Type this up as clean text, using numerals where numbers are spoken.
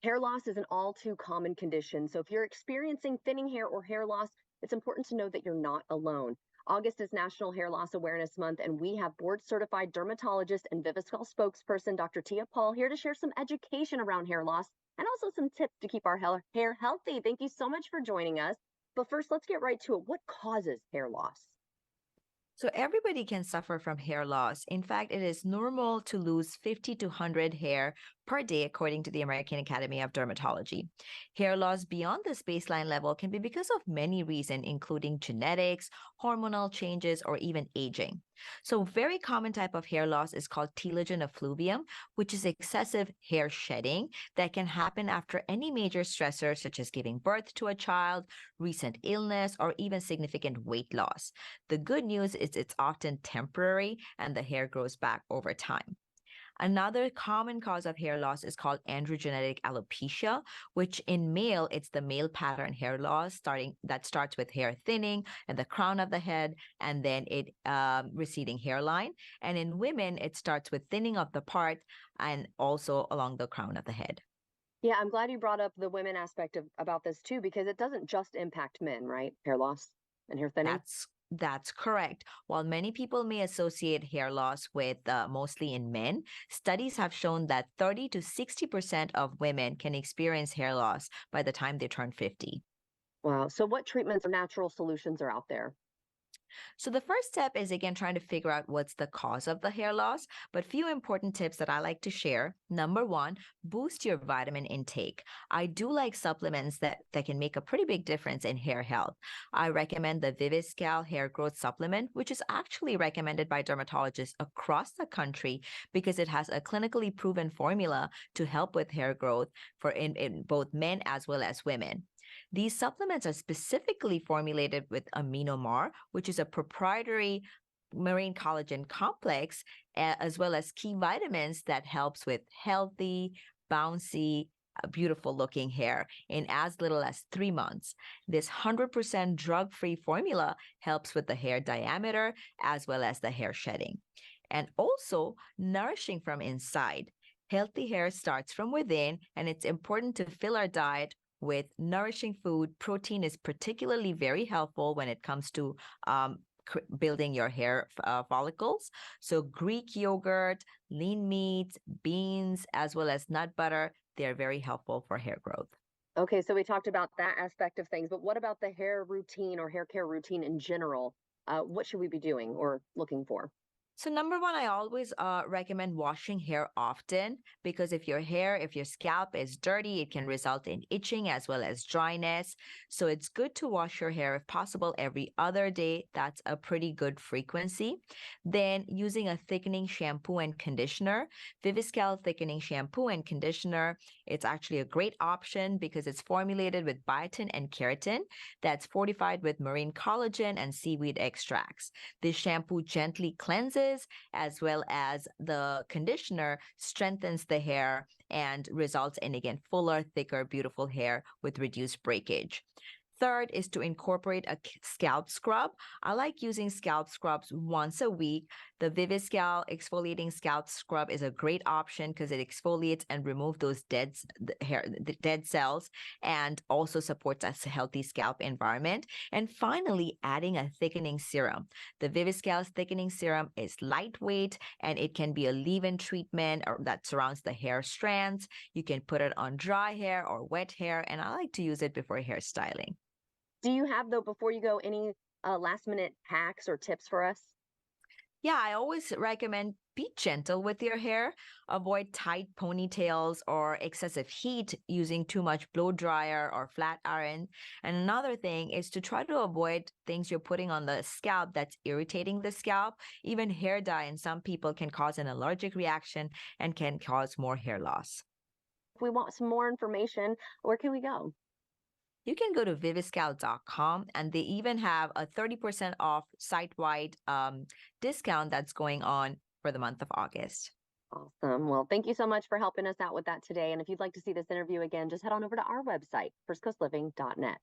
Hair loss is an all too common condition. So if you're experiencing thinning hair or hair loss, it's important to know that you're not alone. August is National Hair Loss Awareness Month, and we have board certified dermatologist and Viviscal spokesperson, Dr. Tia Paul, here to share some education around hair loss and also some tips to keep our hair healthy. Thank you so much for joining us. But first, let's get right to it. What causes hair loss? So everybody can suffer from hair loss. In fact, it is normal to lose 50 to 100 hair per day, according to the American Academy of Dermatology. Hair loss beyond this baseline level can be because of many reasons, including genetics, hormonal changes, or even aging. So a very common type of hair loss is called telogen effluvium, which is excessive hair shedding that can happen after any major stressor, such as giving birth to a child, recent illness, or even significant weight loss. The good news is it's often temporary and the hair grows back over time. Another common cause of hair loss is called androgenetic alopecia, which in male, it's the male pattern hair loss that starts with hair thinning at the crown of the head and then it receding hairline. And in women, it starts with thinning of the part and also along the crown of the head. Yeah, I'm glad you brought up the women aspect about this too, because it doesn't just impact men, right? Hair loss and hair thinning. That's correct. While many people may associate hair loss with mostly in men, studies have shown that 30 to 60% of women can experience hair loss by the time they turn 50. Wow. So what treatments or natural solutions are out there? So the first step is again trying to figure out what's the cause of the hair loss, but few important tips that I like to share. Number one, boost your vitamin intake. I do like supplements that can make a pretty big difference in hair health. I recommend the Viviscal hair growth supplement, which is actually recommended by dermatologists across the country because it has a clinically proven formula to help with hair growth for in both men as well as women. These supplements are specifically formulated with aminomar, which is a proprietary marine collagen complex, as well as key vitamins that helps with healthy, bouncy, beautiful looking hair in as little as 3 months. This 100% drug-free formula helps with the hair diameter as well as the hair shedding. And also nourishing from inside. Healthy hair starts from within, and it's important to fill our diet with nourishing food. Protein is particularly very helpful when it comes to building your hair follicles. So Greek yogurt, lean meats, beans, as well as nut butter, they're very helpful for hair growth. Okay, so we talked about that aspect of things, but what about the hair routine or hair care routine in general? What should we be doing or looking for? So number one, I always recommend washing hair often because if your scalp is dirty, it can result in itching as well as dryness. So it's good to wash your hair if possible every other day. That's a pretty good frequency. Then using a thickening shampoo and conditioner, Viviscal thickening shampoo and conditioner, it's actually a great option because it's formulated with biotin and keratin that's fortified with marine collagen and seaweed extracts. This shampoo gently cleanses as well as the conditioner strengthens the hair and results in, again, fuller, thicker, beautiful hair with reduced breakage. Third is to incorporate a scalp scrub. I like using scalp scrubs once a week. The Viviscal exfoliating scalp scrub is a great option because it exfoliates and removes those dead cells and also supports a healthy scalp environment. And finally, adding a thickening serum. The Viviscal's thickening serum is lightweight and it can be a leave-in treatment that surrounds the hair strands. You can put it on dry hair or wet hair, and I like to use it before hairstyling. Do you have, though, before you go, any last minute hacks or tips for us? Yeah, I always recommend be gentle with your hair. Avoid tight ponytails or excessive heat using too much blow dryer or flat iron. And another thing is to try to avoid things you're putting on the scalp that's irritating the scalp. Even hair dye in some people can cause an allergic reaction and can cause more hair loss. If we want some more information, where can we go? You can go to viviscal.com and they even have a 30% off site-wide discount that's going on for the month of August. Awesome. Well, thank you so much for helping us out with that today. And if you'd like to see this interview again, just head on over to our website, firstcoastliving.net.